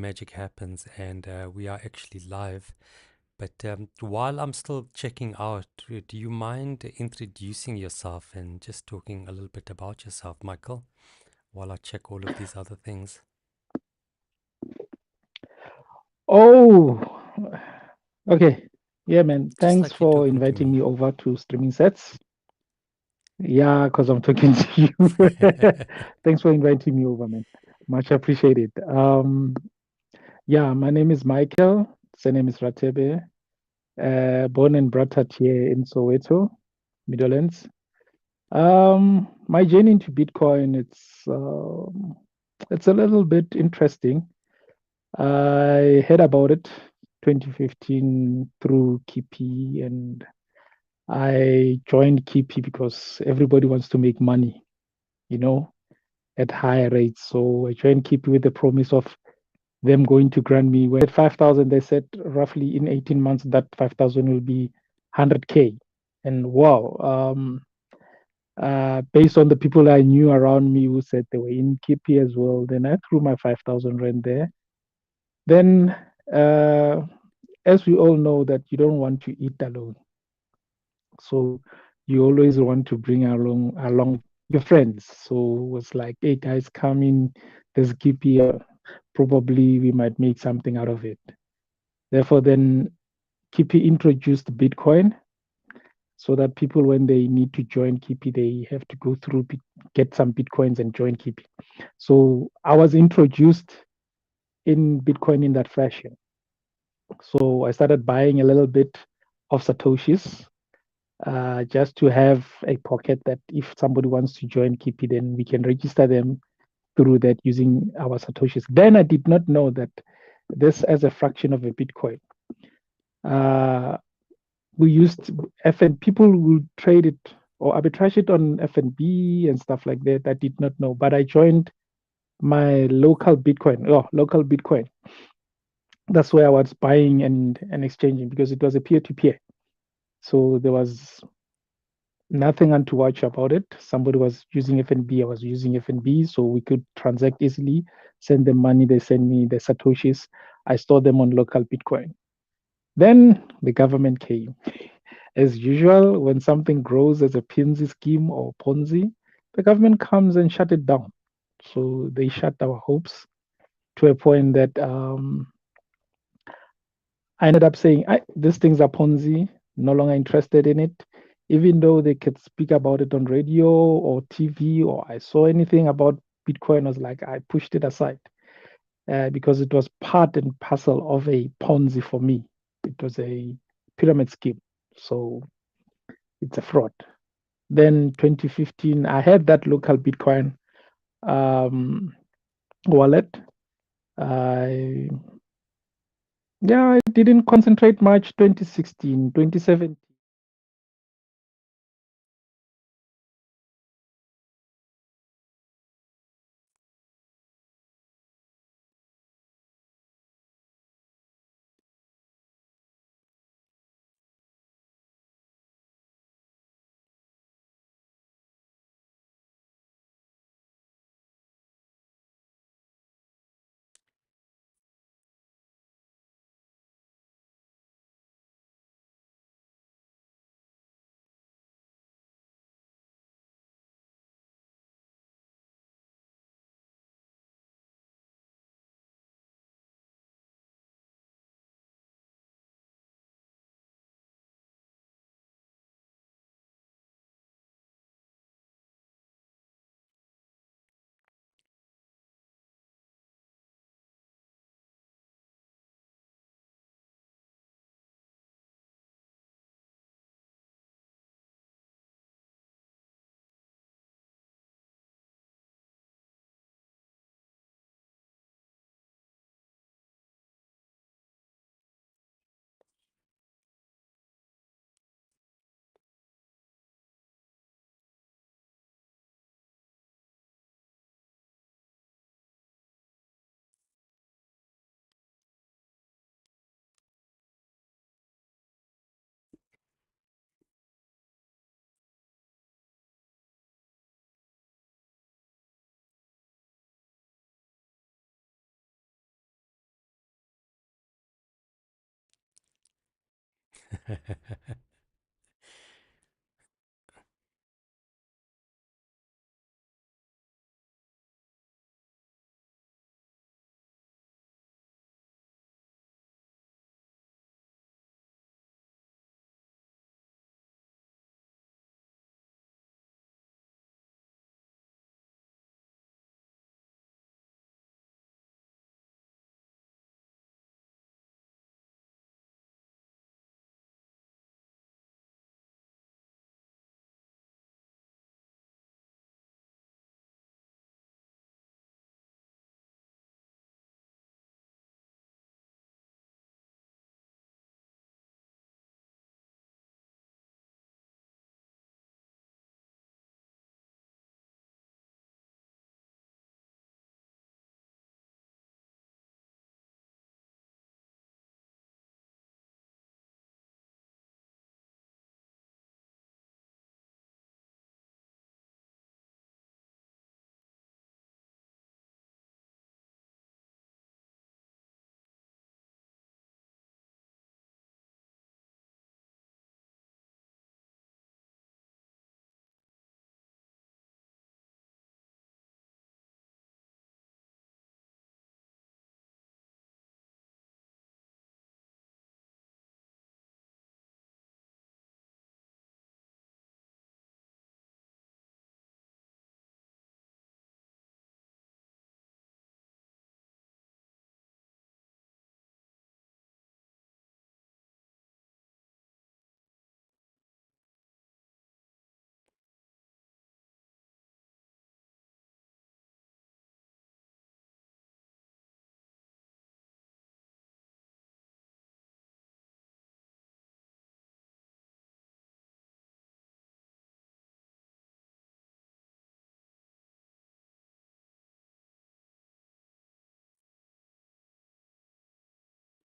magic happens, and we are actually live. But while I'm still checking out, do you mind introducing yourself and just talking a little bit about yourself, Michael, while I check all of these other things? Oh, okay. Yeah, man. Just Thanks like you're for talking to inviting me. me over to Streaming Sets. Yeah, because I'm talking to you. Thanks for inviting me over, man. Much appreciated. Yeah, my name is Michael. Surname is Rathebe. Born and brought up here in Soweto, Midlands. My journey into Bitcoin, it's a little bit interesting. I heard about it 2015 through Kipi, and I joined Kipi because everybody wants to make money, you know, at higher rates. So I joined Kipi with the promise of them going to grant me when at 5,000, they said roughly in 18 months that 5,000 will be 100K. And wow, based on the people I knew around me who said they were in Kipi as well, then I threw my 5,000 rand there. Then, as we all know, that you don't want to eat alone, so you always want to bring along your friends. So it was like, hey guys, come in. There's Kipi. Probably we might make something out of it. Therefore, then Kipi introduced Bitcoin so that people, when they need to join Kipi, they have to go through, get some Bitcoins and join Kipi. So I was introduced in Bitcoin in that fashion. So I started buying a little bit of Satoshis just to have a pocket that if somebody wants to join Kipi, then we can register them through that using our Satoshis. Then I did not know that this as a fraction of a Bitcoin. Uh, we used FN, people will trade it or arbitrage it on FNB and stuff like that. I did not know, but I joined my local Bitcoin. That's where I was buying and exchanging because it was a peer to peer. So there was nothing untoward about it. Somebody was using FNB, I was using FNB, so we could transact easily, send them money, they send me the Satoshis. I store them on local Bitcoin. Then the government came. As usual, when something grows as a Ponzi scheme or Ponzi, the government comes and shut it down. So they shut our hopes to a point that I ended up saying, these things are Ponzi, no longer interested in it. Even though they could speak about it on radio or TV, or I saw anything about Bitcoin, I was like, I pushed it aside because it was part and parcel of a Ponzi for me. It was a pyramid scheme. So it's a fraud. Then 2015, I had that local Bitcoin um, wallet. I Yeah, I didn't concentrate much 2016, 2017.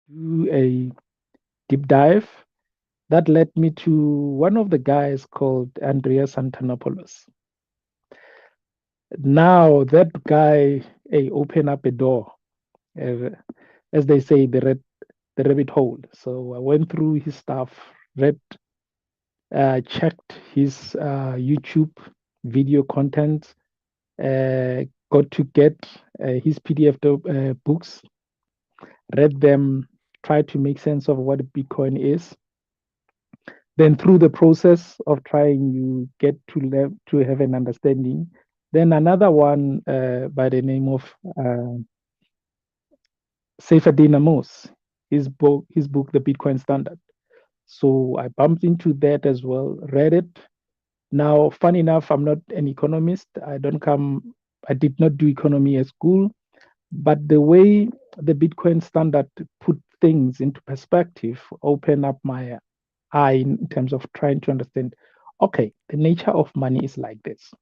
Do a deep dive that led me to one of the guys called Andreas Antonopoulos. Now that guy, opened up a door, uh, as they say, the rabbit hole. So I went through his stuff, read, checked his YouTube video content, got to get his PDF books, read them, tried to make sense of what Bitcoin is. Then through the process of trying, you get to have an understanding. Then another one by the name of Saifedean Amos, his book, The Bitcoin Standard. So I bumped into that as well, read it. Now, fun enough, I'm not an economist. I did not do economy at school, but the way the Bitcoin Standard put things into perspective opened up my eye in terms of trying to understand, okay, the nature of money is like this.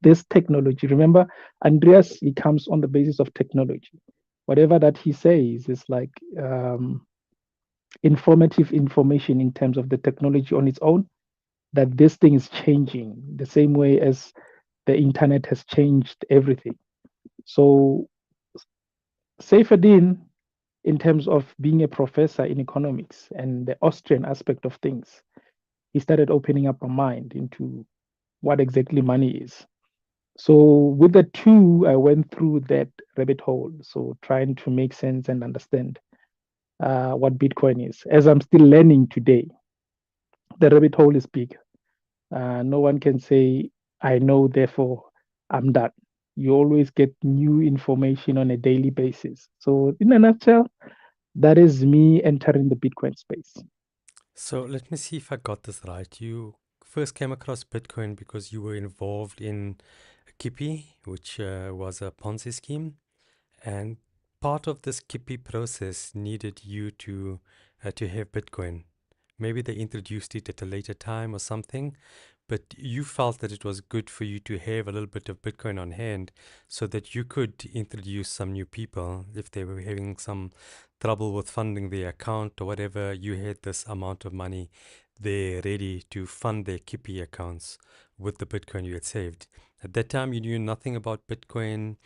This technology, remember, Andreas, he comes on the basis of technology. Whatever that he says is like informative information in terms of the technology on its own, that this thing is changing the same way as the internet has changed everything. So, Seyfedin, in terms of being a professor in economics and the Austrian aspect of things, he started opening up my mind into what exactly money is. So with the two, I went through that rabbit hole. So trying to make sense and understand what Bitcoin is. As I'm still learning today, the rabbit hole is big. No one can say, I know, therefore I'm done. You always get new information on a daily basis. So, in a nutshell, that is me entering the Bitcoin space. So let me see if I got this right. You first came across Bitcoin because you were involved in a Kippy, which was a Ponzi scheme. And part of this Kippy process needed you to have Bitcoin. Maybe they introduced it at a later time or something, but you felt that it was good for you to have a little bit of Bitcoin on hand so that you could introduce some new people if they were having some trouble with funding their account or whatever. You had this amount of money there ready to fund their Kippy accounts with the Bitcoin you had saved. At that time, you knew nothing about Bitcoin.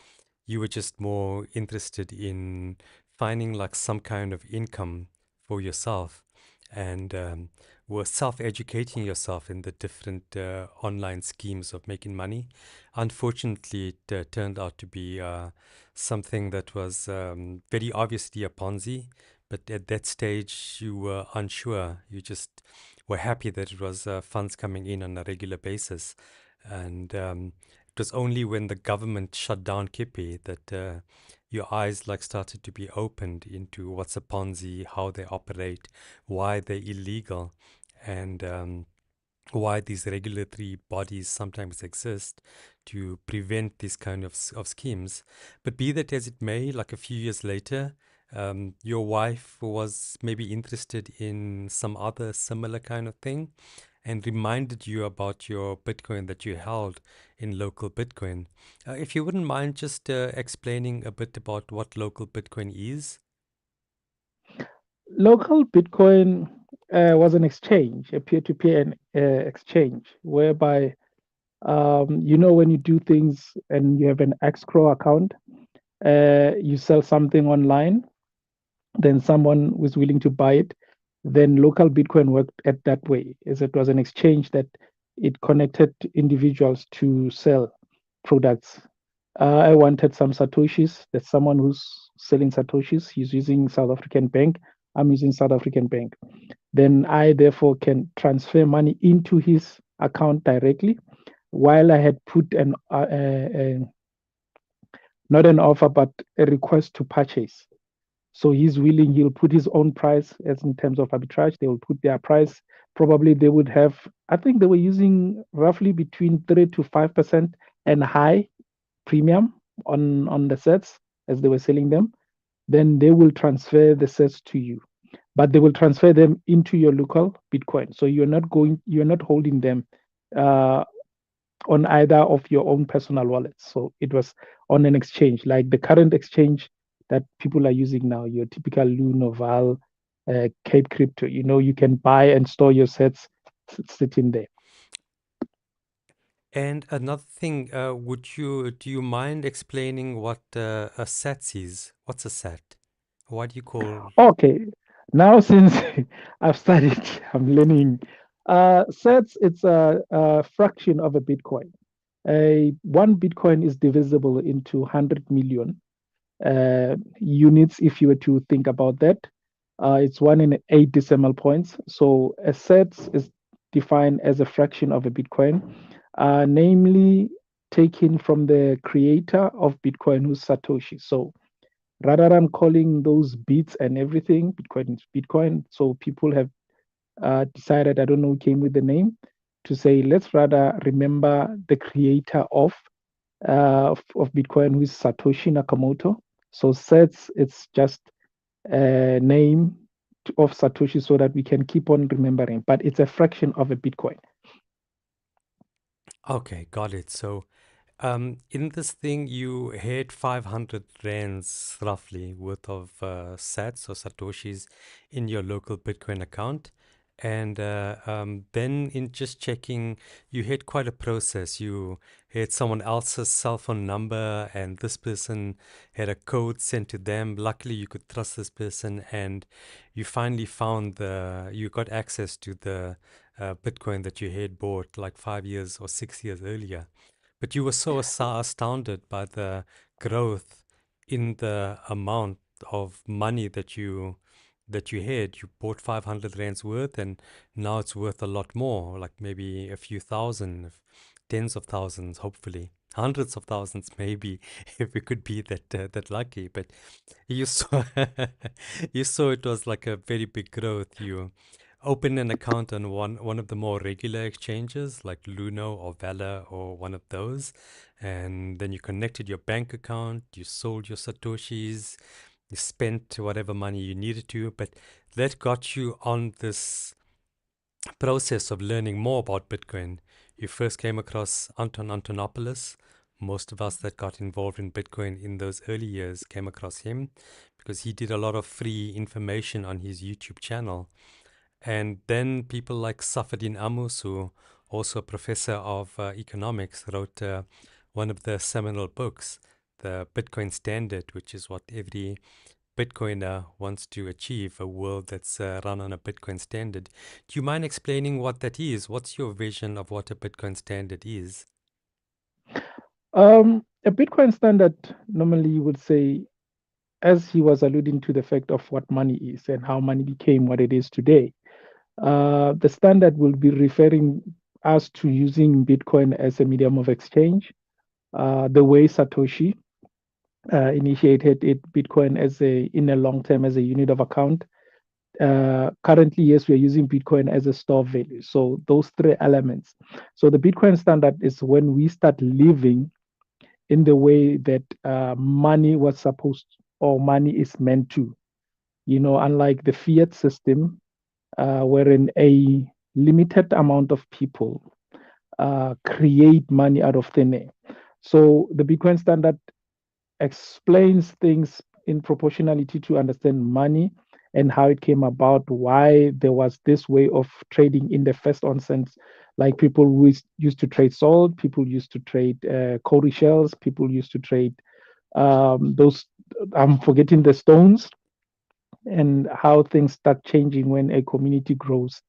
You were just more interested in finding like some kind of income for yourself. and were self-educating yourself in the different online schemes of making money. Unfortunately, it turned out to be something that was very obviously a Ponzi. But at that stage, you were unsure. You just were happy that it was funds coming in on a regular basis. And it was only when the government shut down Kippy that your eyes like started to be opened into what's a Ponzi, how they operate, why they're illegal, and why these regulatory bodies sometimes exist to prevent these kind of schemes. But be that as it may, like a few years later, your wife was maybe interested in some other similar kind of thing and reminded you about your Bitcoin that you held in local Bitcoin. If you wouldn't mind just explaining a bit about what local Bitcoin is. Local Bitcoin was an exchange, a peer-to-peer exchange, whereby when you do things and you have an escrow account, you sell something online, then someone was willing to buy it. Then local Bitcoin worked at that way, as it was an exchange that it connected individuals to sell products. I wanted some Satoshis. There's someone who's selling Satoshis. He's using South African bank. I'm using South African bank. Then I therefore can transfer money into his account directly, while I had put not an offer but a request to purchase. So he's willing, he'll put his own price as in terms of arbitrage. They will put their price. Probably they would have, I think they were using roughly between 3 to 5% and high premium on the sets as they were selling them. Then they will transfer the sets to you, but they will transfer them into your local Bitcoin. So you're not holding them uh, on either of your own personal wallets. So it was on an exchange, like the current exchange that people are using now, your typical Luno, Val, Cape Crypto. You can buy and store your sets sitting there. And another thing, do you mind explaining what a SAT is? What's a SAT? Why do you call? Okay, now since I've studied, I'm learning. Sets, it's a fraction of a Bitcoin. One Bitcoin is divisible into 100 million units if you were to think about that. It's 1 in 8 decimal points. So a set is defined as a fraction of a Bitcoin, namely taken from the creator of Bitcoin, who's Satoshi. So rather than calling those bits and everything, Bitcoin is Bitcoin. So people have decided, I don't know who came with the name, to say, let's rather remember the creator of Bitcoin, who is Satoshi Nakamoto. So sets, it's just a name of Satoshi so that we can keep on remembering, but it's a fraction of a Bitcoin. Okay, got it. So in this thing, you had 500 rands roughly worth of sats or satoshis in your local Bitcoin account. And then in just checking, you had quite a process. You had someone else's cell phone number, and this person had a code sent to them. Luckily, you could trust this person, and you finally you got access to the Bitcoin that you had bought like 5 years or 6 years earlier. But you were so astounded by the growth in the amount of money that you had. You bought 500 rands worth, and now it's worth a lot more, like maybe a few thousand, tens of thousands, hopefully hundreds of thousands, maybe, if we could be that lucky. But you saw you saw it was like a very big growth. You open an account on one of the more regular exchanges like Luno or Valor or one of those, and then you connected your bank account, you sold your satoshis, you spent whatever money you needed to, but that got you on this process of learning more about Bitcoin. You first came across Anton Antonopoulos. Most of us that got involved in Bitcoin in those early years came across him because he did a lot of free information on his YouTube channel. And then people like Safadin Amus, who also a professor of economics, wrote one of the seminal books, the Bitcoin Standard, which is what every Bitcoiner wants to achieve a world that's run on a Bitcoin standard. Do you mind explaining what that is? What's your vision of what a Bitcoin standard is? A Bitcoin standard normally you would say, as he was alluding to the fact of what money is and how money became what it is today. The standard will be referring us to using Bitcoin as a medium of exchange. The way Satoshi initiated it, Bitcoin as a in a long term as a unit of account. Currently, yes, we are using Bitcoin as a store value. So those three elements. So the Bitcoin standard is when we start living in the way that money was supposed or money is meant to. Unlike the fiat system, wherein a limited amount of people create money out of thin air. So the Bitcoin standard explains things in proportionality to understand money and how it came about, why there was this way of trading in the first onset. Like people who used to trade salt, people used to trade cowrie shells, people used to trade those, I'm forgetting the stones, and how things start changing when a community grows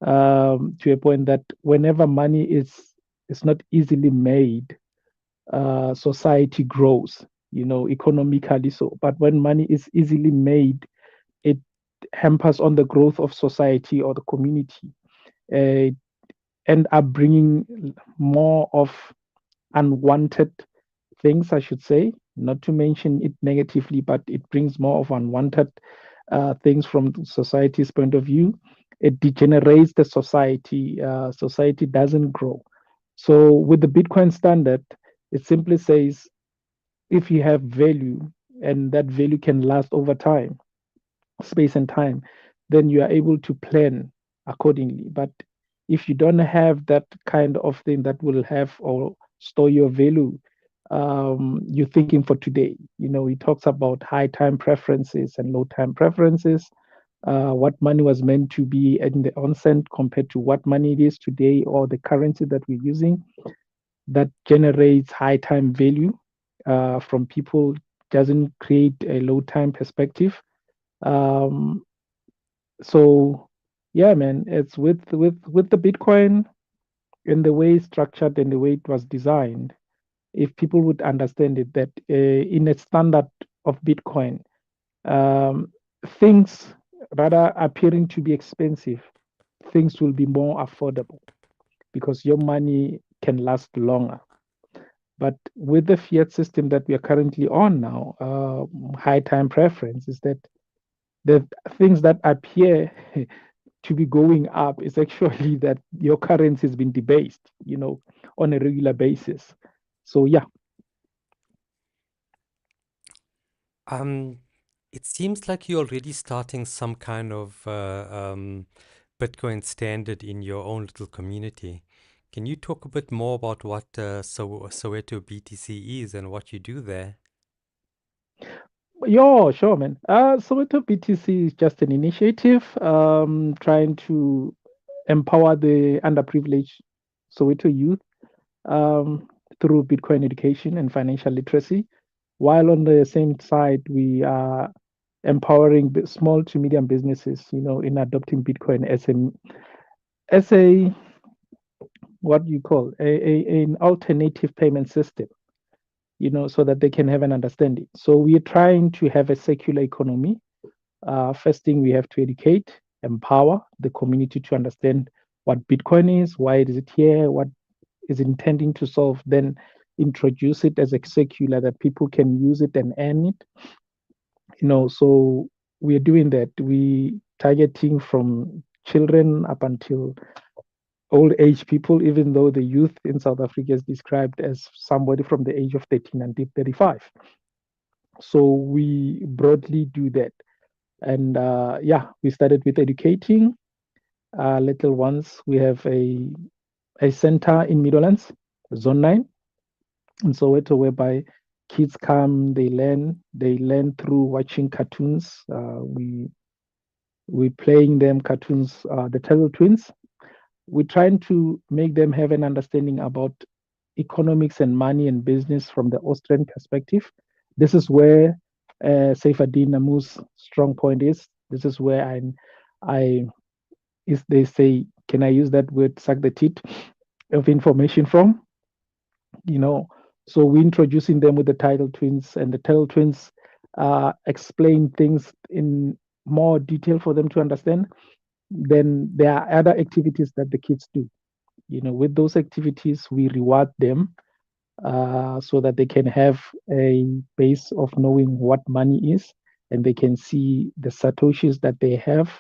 to a point that whenever money is not easily made, society grows, economically so. But when money is easily made, it hampers on the growth of society or the community. It end up bringing more of unwanted things, I should say, not to mention it negatively, but it brings more of unwanted things from society's point of view. It degenerates the society. Society doesn't grow. So with the Bitcoin standard, it simply says if you have value and that value can last over time, space and time, then you are able to plan accordingly. But if you don't have that kind of thing that will have or store your value, you're thinking for today. He talks about high time preferences and low time preferences, what money was meant to be in the onset compared to what money it is today or the currency that we're using that generates high time value from people, doesn't create a low time perspective. Um, so yeah, man, it's with the Bitcoin and the way it's structured and the way it was designed. If people would understand it, that in a standard of Bitcoin, um, things rather appearing to be expensive, things will be more affordable because your money can last longer. But with the fiat system that we are currently on now, high time preference is that the things that appear to be going up is actually that your currency has been debased, on a regular basis. So yeah. Um, it seems like you're already starting some kind of Bitcoin standard in your own little community. Can you talk a bit more about what Soweto BTC is and what you do there? Yeah, sure, man. Soweto BTC is just an initiative trying to empower the underprivileged Soweto youth um, through Bitcoin education and financial literacy, while on the same side, we are empowering small to medium businesses, in adopting Bitcoin as a what you call an alternative payment system, so that they can have an understanding. So we're trying to have a circular economy. First thing we have to educate, empower the community to understand what Bitcoin is, why is it here, what is intending to solve, then introduce it as a secular that people can use it and earn it. So we're doing that. We targeting from children up until old age people, even though the youth in South Africa is described as somebody from the age of 13 until 35. So we broadly do that. And yeah, we started with educating little ones. We have a center in Meadowlands, Zone 9, in Soweto, whereby kids come, they learn through watching cartoons. We playing them cartoons, the Turtle Twins. We're trying to make them have an understanding about economics and money and business from the Austrian perspective. This is where Saifadin Namu's strong point is. This is where I is they say, can I use that word, suck the teat of information from? You know, so we're introducing them with the title twins, and the title twins explain things in more detail for them to understand. Then there are other activities that the kids do. You know, with those activities, we reward them so that they can have a base of knowing what money is, and they can see the satoshis that they have,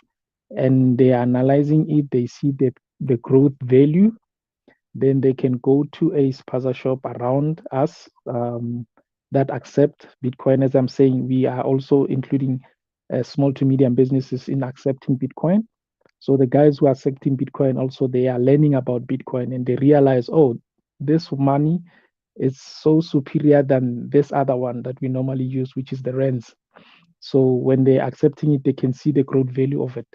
and they are analyzing it. They see the growth value. Then they can go to a spaza shop around us that accept Bitcoin. As I'm saying, we are also including small to medium businesses in accepting Bitcoin. So the guys who are accepting Bitcoin also, they are learning about Bitcoin, and they realize, oh, this money is so superior than this other one that we normally use, which is the rands. So when they're accepting it, they can see the growth value of it.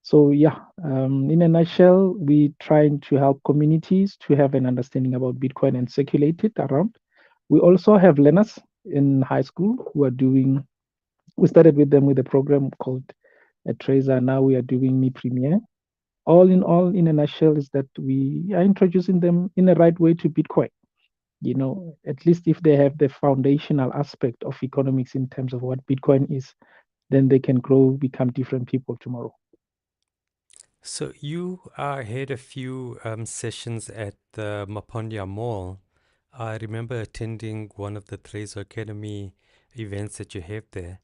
So yeah, in a nutshell, we trying to help communities to have an understanding about Bitcoin and circulate it around. We also have learners in high school who are doing. We started with them with a program called a Tracer. Now we are doing Mi Premier. All, in a nutshell, is that we are introducing them in the right way to Bitcoin. You know, at least if they have the foundational aspect of economics in terms of what Bitcoin is, then they can grow, become different people tomorrow. So you had a few sessions at the Mapondia Mall. I remember attending one of the Trace Academy events that you have there.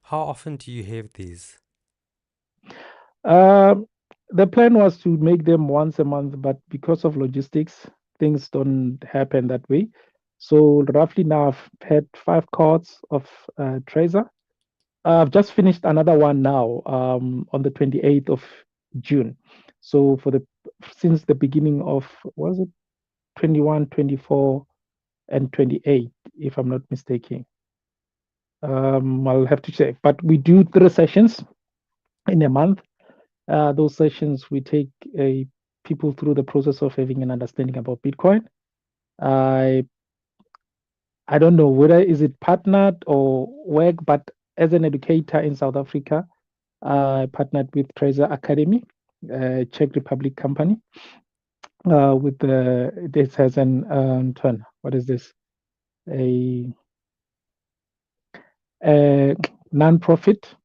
How often do you have these? Um, the plan was to make them once a month, but because of logistics, things don't happen that way. So roughly now I've had 5 cohorts of Tracer. I've just finished another one now on the 28th of June. So since the beginning of, was it 21, 24, and 28, if I'm not mistaken. I'll have to check. But we do 3 sessions in a month. Those sessions we take people through the process of having an understanding about Bitcoin. I I don't know whether is it partnered or work, but as an educator in South Africa, I partnered with Treasure Academy, a Czech Republic company. With this has an turn. What is this? A, a non-profit,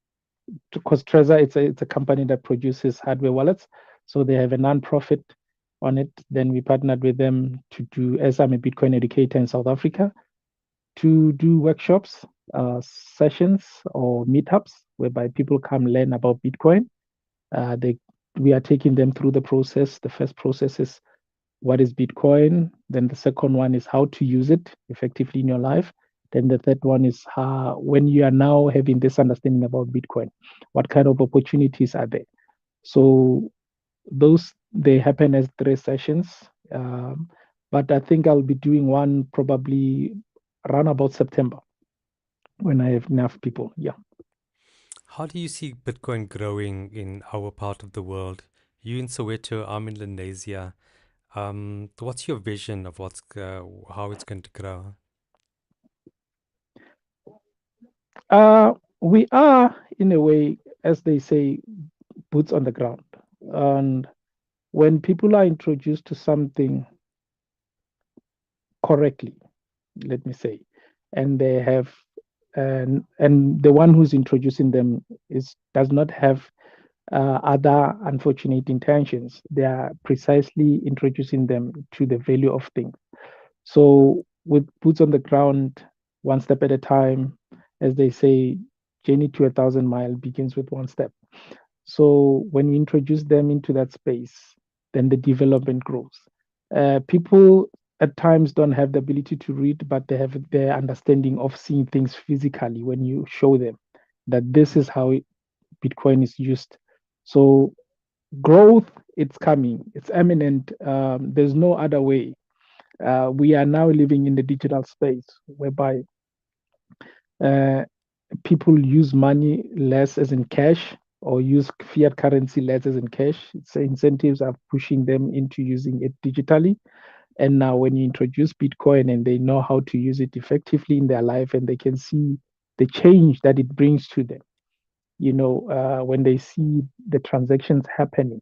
because Trezor it's a company that produces hardware wallets, so they have a non-profit on it. Then we partnered with them to do, as I'm a Bitcoin educator in South Africa, to do workshops, sessions, or meetups whereby people come learn about Bitcoin. They We are taking them through the process. The first process is what is Bitcoin. Then the second one is how to use it effectively in your life. Then the third one is how, when you are now having this understanding about Bitcoin, what kind of opportunities are there? So those they happen as 3 sessions. But I think I'll be doing one probably around about September when I have enough people. Yeah. How do you see Bitcoin growing in our part of the world? You in Soweto, I'm in Lenasia. What's your vision of how it's going to grow? We are, in a way, as they say, boots on the ground. And when people are introduced to something correctly, let me say, and they have, and the one who's introducing them is does not have other unfortunate intentions. They are precisely introducing them to the value of things. So with boots on the ground, one step at a time, as they say, journey to 1,000 mile begins with one step. So when we introduce them into that space, then the development grows. People at times don't have the ability to read, but they have their understanding of seeing things physically when you show them that this is how Bitcoin is used. So growth, it's coming, it's imminent. There's no other way. We are now living in the digital space whereby uh, people use money less as in cash or use fiat currency less as in cash. So incentives are pushing them into using it digitally. And now, when you introduce Bitcoin and they know how to use it effectively in their life and they can see the change that it brings to them, when they see the transactions happening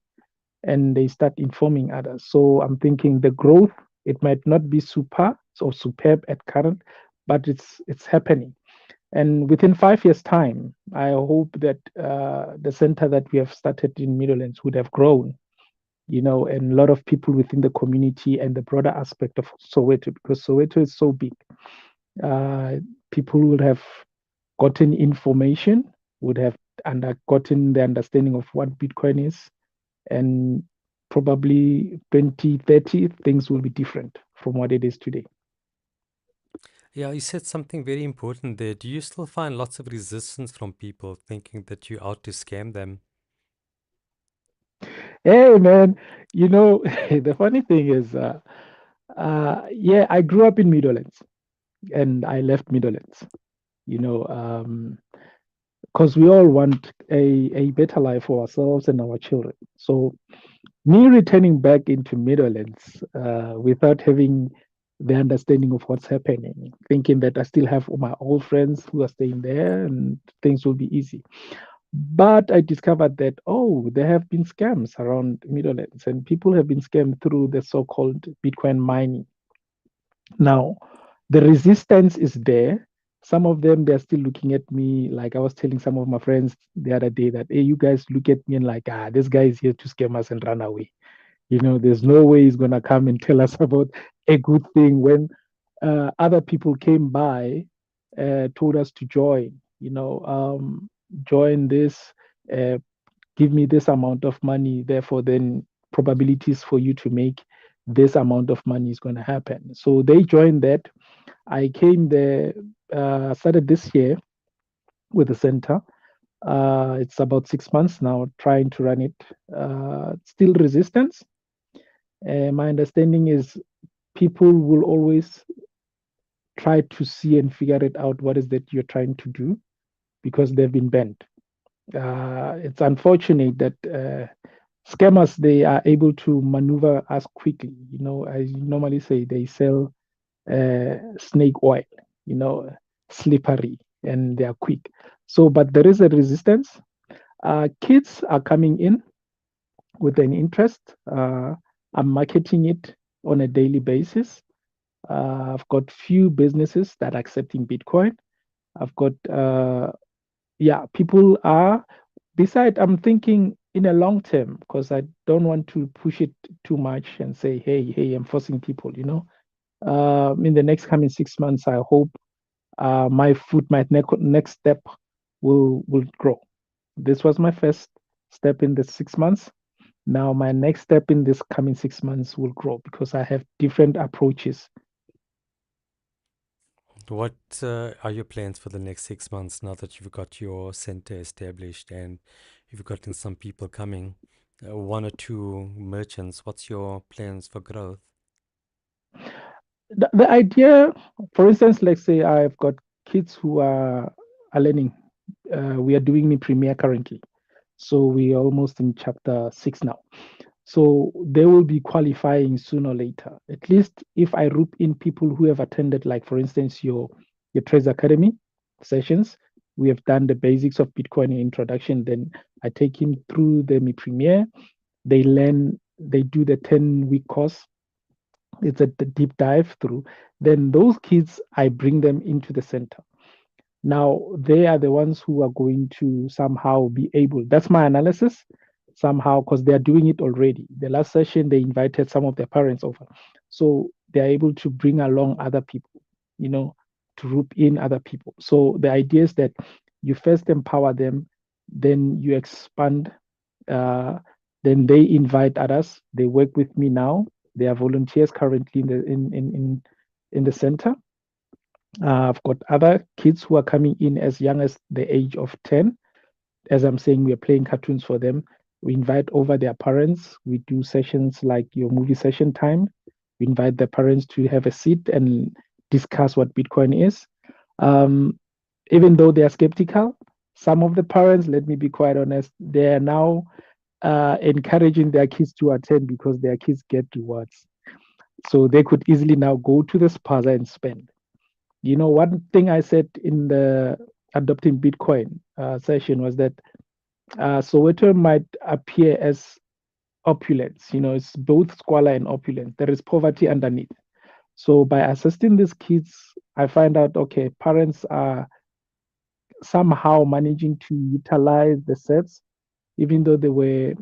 and they start informing others. So I'm thinking the growth, it might not be super or superb at current, but it's happening. And within 5 years' time, I hope that the center that we have started in Middlelands would have grown, and a lot of people within the community and the broader aspect of Soweto, because Soweto is so big. Uh, People would have gotten information, would have gotten the understanding of what Bitcoin is, and probably 2030 things will be different from what it is today. Yeah, you said something very important there. Do you still find lots of resistance from people thinking that you're out to scam them? Hey man, the funny thing is, yeah, I grew up in Middlelands and I left Middlelands, you know, because we all want a better life for ourselves and our children. So me returning back into Middlelands without having the understanding of what's happening, thinking that I still have all my old friends who are staying there and things will be easy. But I discovered that, oh, there have been scams around Middlelands and people have been scammed through the so called Bitcoin mining. Now, the resistance is there. Some of them, they're still looking at me like I was telling some of my friends the other day that, hey, you guys look at me and like, this guy is here to scam us and run away. There's no way he's going to come and tell us about a good thing when other people came by, told us to join, join this, uh, give me this amount of money. Therefore, then probabilities for you to make this amount of money is going to happen. So they joined that. I came there, started this year with the center. It's about 6 months now trying to run it. Still resistance. My understanding is people will always try to see and figure it out what is that you're trying to do because they've been banned. It's unfortunate that scammers they are able to maneuver us quickly. As you normally say, they sell snake oil. You know, slippery and they are quick. So, but there is a resistance. Kids are coming in with an interest. I'm marketing it on a daily basis. I've got few businesses that are accepting Bitcoin. I've got yeah, people are beside I'm thinking in a long term because I don't want to push it too much and say, hey, I'm forcing people. In the next coming 6 months, I hope my next step will grow. This was my first step in the 6 months. Now my next step in this coming 6 months will grow because I have different approaches. What are your plans for the next 6 months now that you've got your center established and you've gotten some people coming? One or two merchants. What's your plans for growth? The idea, for instance, let's say I've got kids who are learning. We are doing me premiere currently, so we are almost in chapter 6 now. So they will be qualifying sooner or later. At least if I rope in people who have attended, like for instance, your Trades Academy sessions, we have done the basics of Bitcoin introduction. Then I take him through the Mi Premier. They learn, they do the 10-week course. It's a deep dive through. Then those kids, I bring them into the center. Now they are the ones who are going to somehow be able. That's my analysis. Somehow, because they are doing it already. The last session they invited some of their parents over, so they are able to bring along other people. To rope in other people. So the idea is that you first empower them, then you expand. Uh, then they invite others. They work with me now. They are volunteers currently in the center. I've got other kids who are coming in as young as the age of 10. As I'm saying, we are playing cartoons for them. We invite over their parents. We do sessions like your movie session time. We invite the parents to have a seat and discuss what Bitcoin is. Um, Even though they are skeptical, some of the parents, let me be quite honest, they are now encouraging their kids to attend because their kids get rewards. So they could easily now go to the spaza and spend. One thing I said in the adopting Bitcoin session was that Soweto might appear as opulence. It's both squalor and opulence. There is poverty underneath. So by assisting these kids, I find out, okay, parents are somehow managing to utilize the sets, even though they were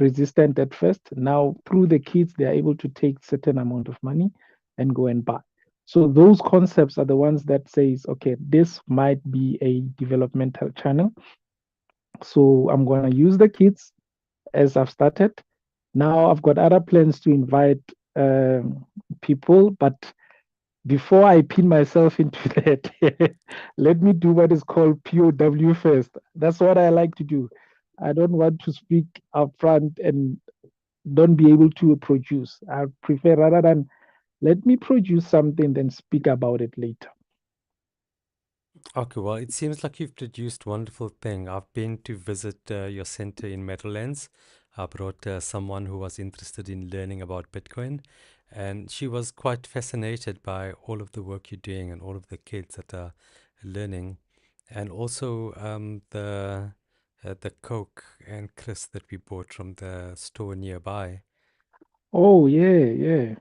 resistant at first. Now, through the kids, they are able to take certain amount of money and go and buy. So those concepts are the ones that says, okay, this might be a developmental channel. So I'm going to use the kids as I've started. Now I've got other plans to invite people, but before I pin myself into that, let me do what is called POW first. That's what I like to do. I don't want to speak up front and don't be able to produce. I prefer rather than let me produce something, then speak about it later. Okay, well, it seems like you've produced wonderful thing. I've been to visit your center in Meadowlands. I brought someone who was interested in learning about Bitcoin, and she was quite fascinated by all of the work you're doing and all of the kids that are learning, and also the Coke and Chris that we bought from the store nearby. Oh, yeah, yeah.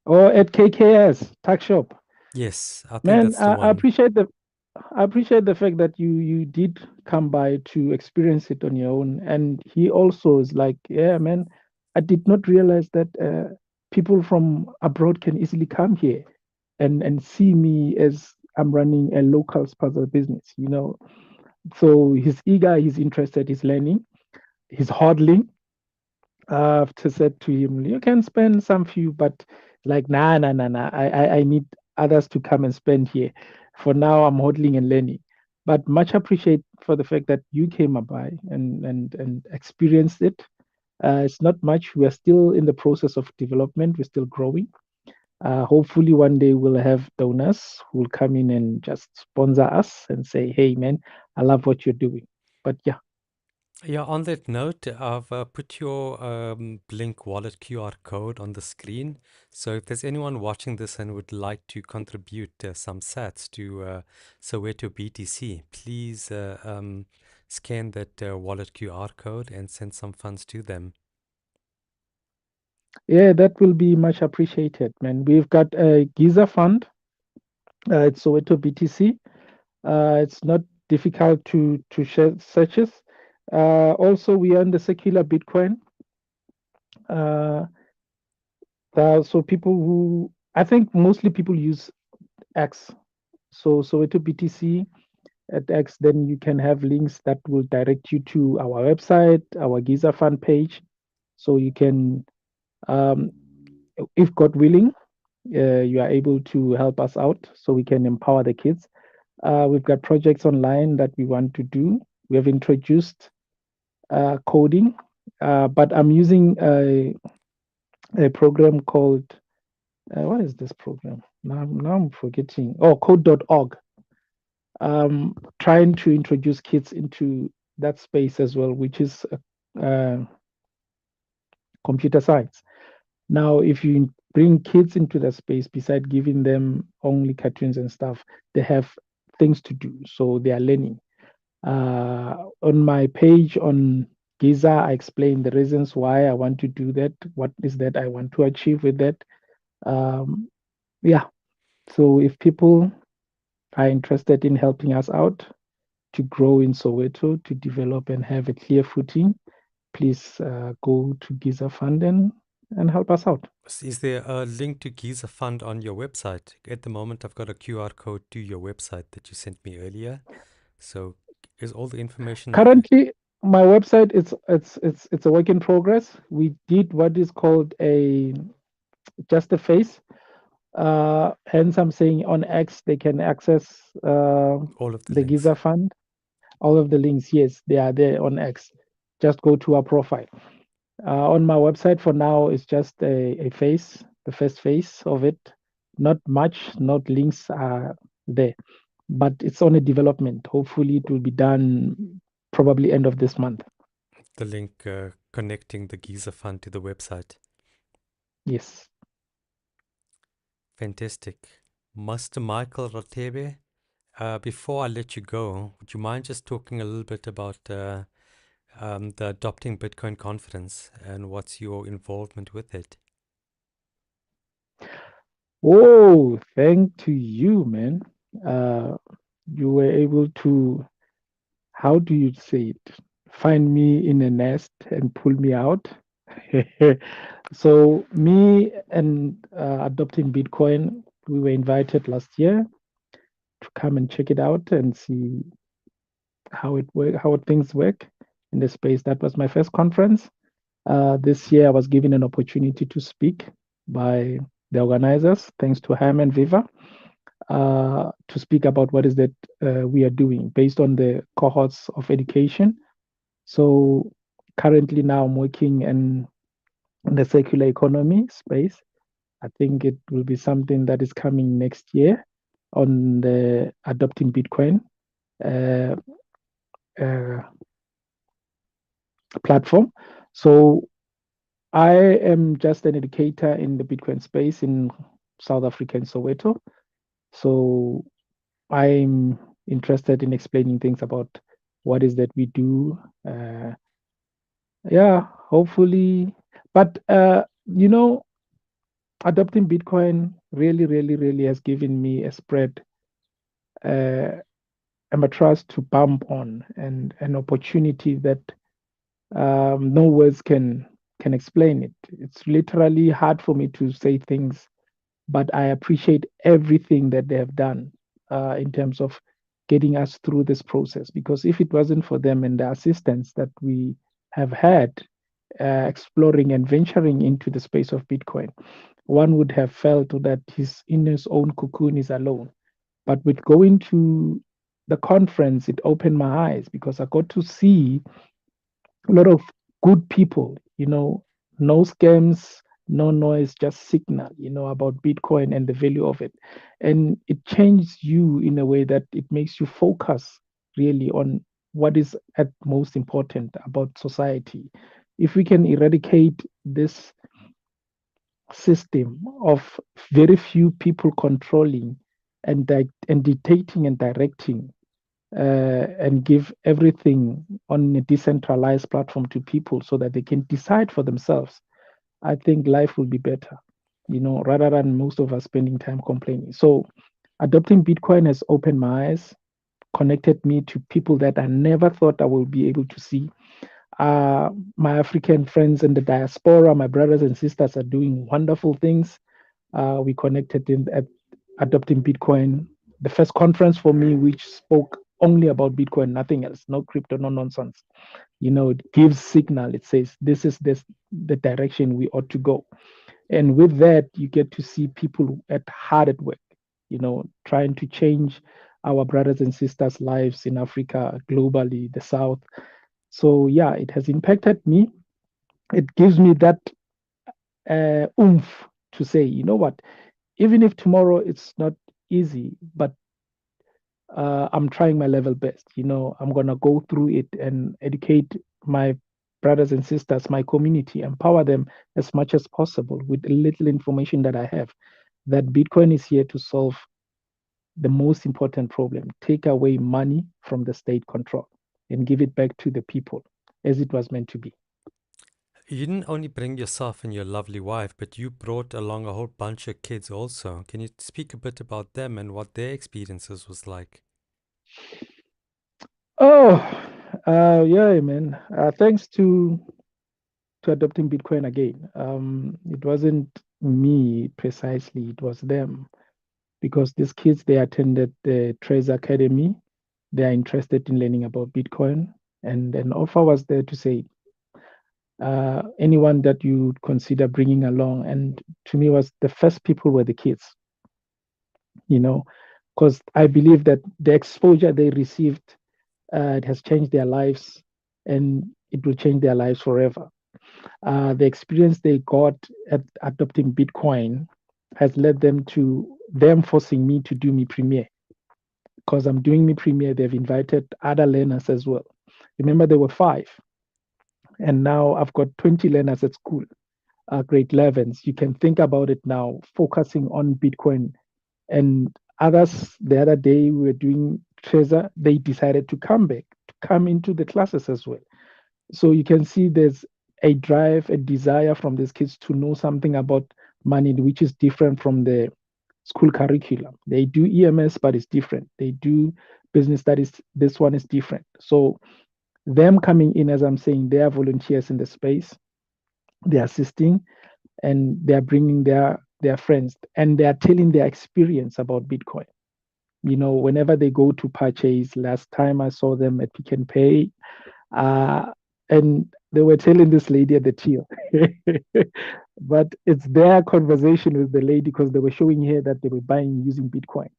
Or at KKS, Tuck Shop. Yes, I think Man, that's the I one. appreciate the fact that you did come by to experience it on your own. And he also is like, yeah, man, I did not realize that people from abroad can easily come here and see me as I'm running a local puzzle business. So he's eager, he's interested, he's learning, he's hodling. I've just said to him, you can spend some few, but like, nah, nah, nah, nah. I need others to come and spend here. For now, I'm hodling and learning. But much appreciate for the fact that you came by and experienced it. It's not much. We are still in the process of development. We're still growing. Hopefully, one day we'll have donors who will come in and just sponsor us and say, "Hey, man, I love what you're doing." But yeah, Yeah, on that note, I've put your Blink Wallet QR code on the screen. So if there's anyone watching this and would like to contribute some sats to Soweto BTC, please scan that wallet QR code and send some funds to them. yeah, that will be much appreciated, man. We've got a Giza fund. It's Soweto BTC. It's not difficult to share searches. Also, we are on the secular Bitcoin. Uh, so people who I think mostly people use X. So Soweto BTC at X, then you can have links that will direct you to our website, our Giza Fund page. So you can, um, if God willing, you are able to help us out so we can empower the kids. We've got projects online that we want to do. We have introduced coding, but I'm using a program called, what is this program? Now I'm forgetting. Oh, code.org. Trying to introduce kids into that space as well, which is computer science. Now, if you bring kids into that space, beside giving them only cartoons and stuff, they have things to do. So they are learning. On my page on Giza, I explain the reasons why I want to do that. What is that I want to achieve with that? Um, yeah. So if people are interested in helping us out to grow in Soweto, to develop and have a clear footing, please go to Giza Fund and help us out. Is there a link to Giza Fund on your website? At the moment, I've got a QR code to your website that you sent me earlier. So is all the information Currently, my website it's a work in progress. We did what is called a just a face. Hence, I'm saying on X they can access all of the the links? Giza Fund. All of the links, yes, they are there on X. Just go to our profile. On my website for now, it's just a face, the first face of it. Not much, not links are there, but it's on a development. Hopefully, it will be done probably end of this month. The link connecting the Giza Fund to the website. Yes. Fantastic. Master Michael Rathebe, Before I let you go, would you mind just talking a little bit about the Adopting Bitcoin conference and what's your involvement with it? Oh, thank to you, man. Uh, you were able to, how do you say it? Find me in a nest and pull me out. So me and Adopting Bitcoin, we were invited last year to come and check it out and see how things work in the space. That was my first conference. This year, I was given an opportunity to speak by the organizers, thanks to Ham and Viva, to speak about what is that we are doing based on the cohorts of education. So currently now I'm working in the circular economy space. I think it will be something that is coming next year on the Adopting Bitcoin uh, uh, platform. So I am just an educator in the Bitcoin space in South Africa and Soweto. So I'm interested in explaining things about what is that we do. Yeah, hopefully. But adopting Bitcoin really, really, really has given me a spread, uh, and a trust to bump on, and an opportunity that no words can explain it. It's literally hard for me to say things, but I appreciate everything that they have done in terms of getting us through this process. Because if it wasn't for them and the assistance that we have had exploring and venturing into the space of Bitcoin, one would have felt that he's in his own cocoon, is alone. But with going to the conference, it opened my eyes because I got to see a lot of good people, no scams, no noise, just signal, about Bitcoin and the value of it. And it changes you in a way that it makes you focus really on what is at most important about society. If we can eradicate this system of very few people controlling and dictating and directing, and give everything on a decentralized platform to people so that they can decide for themselves, I think life will be better, rather than most of us spending time complaining. So, adopting Bitcoin has opened my eyes, connected me to people that I never thought I would be able to see. My African friends in the diaspora, my brothers and sisters are doing wonderful things. We connected at Adopting Bitcoin, the first conference for me, which spoke only about Bitcoin, nothing else, no crypto, no nonsense. It gives signal. It says this the direction we ought to go. And with that, you get to see people hard at work, trying to change our brothers and sisters' lives in Africa, globally, the South. So yeah, it has impacted me. It gives me that oomph to say, you know what, even if tomorrow it's not easy, but I'm trying my level best. I'm gonna go through it and educate my brothers and sisters, my community, empower them as much as possible with the little information that I have. That Bitcoin is here to solve the most important problem: take away money from the state control and give it back to the people as it was meant to be. You didn't only bring yourself and your lovely wife, but you brought along a whole bunch of kids also. Can you speak a bit about them and what their experiences was like? Oh, yeah, man. Thanks to adopting Bitcoin again. It wasn't me precisely; it was them, because these kids, they attended the Trace Academy. They are interested in learning about Bitcoin, and an offer was there to say, anyone that you consider bringing along. And to me, was the first people were the kids, you know, because I believe that the exposure they received, it has changed their lives, and it will change their lives forever. The experience they got at adopting Bitcoin has led them to them forcing me to do me premiere. Because I'm doing me premiere, they've invited other learners as well. Remember, there were five, and now I've got 20 learners at school, grade 11s. You can think about it now, focusing on Bitcoin and Others, the other day, we were doing treasure. They decided to come back, to come into the classes as well. So you can see there's a drive, a desire from these kids to know something about money, which is different from the school curriculum. They do EMS, but it's different. They do business studies. This one is different. So them coming in, as I'm saying, they are volunteers in the space. They're assisting and they're bringing their friends and they are telling their experience about Bitcoin. Whenever they go to purchase, last time I saw them at Pick and Pay, uh, and they were telling this lady at the till. But it's their conversation with the lady because they were showing her that they were buying using Bitcoin,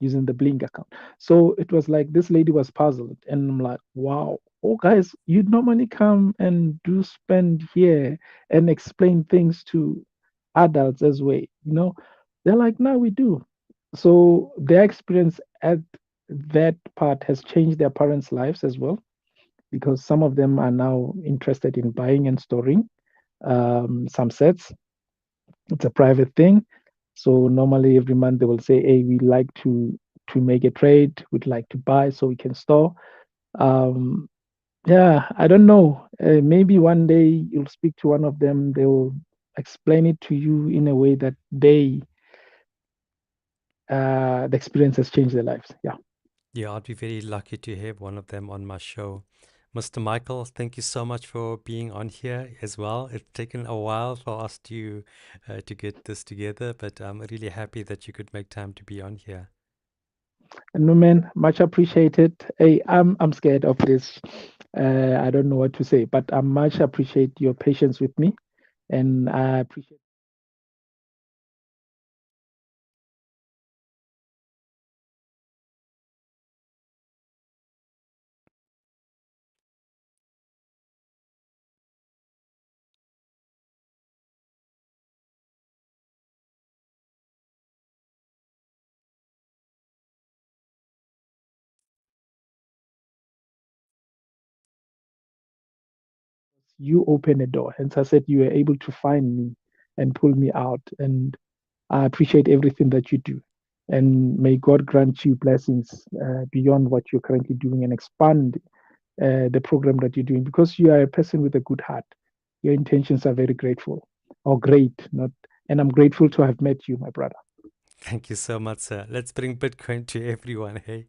using the Blink account. So it was like this lady was puzzled. And I'm like, wow, oh, guys, you normally come and do spend here and explain things to adults as well. They're like, no, we do. So their experience at that part has changed their parents' lives as well because some of them are now interested in buying and storing some sets. It's a private thing. So normally every month they will say, "Hey, we like to make a trade. We'd like to buy so we can store." Um, yeah, I don't know. Maybe one day you'll speak to one of them. They will explain it to you in a way that the experience has changed their lives. Yeah. Yeah, I'd be very lucky to have one of them on my show. Mr. Michael, thank you so much for being on here as well. It's taken a while for us to get this together, but I'm really happy that you could make time to be on here. No, man, much appreciated. Hey, I'm scared of this. I don't know what to say, but I much appreciate your patience with me, and I appreciate you open a door. Hence, I said you were able to find me and pull me out, and I appreciate everything that you do. And may God grant you blessings beyond what you're currently doing and expand the program that you're doing because you are a person with a good heart. Your intentions are very grateful or great, not, and I'm grateful to have met you, my brother. Thank you so much, sir. Let's bring Bitcoin to everyone, hey?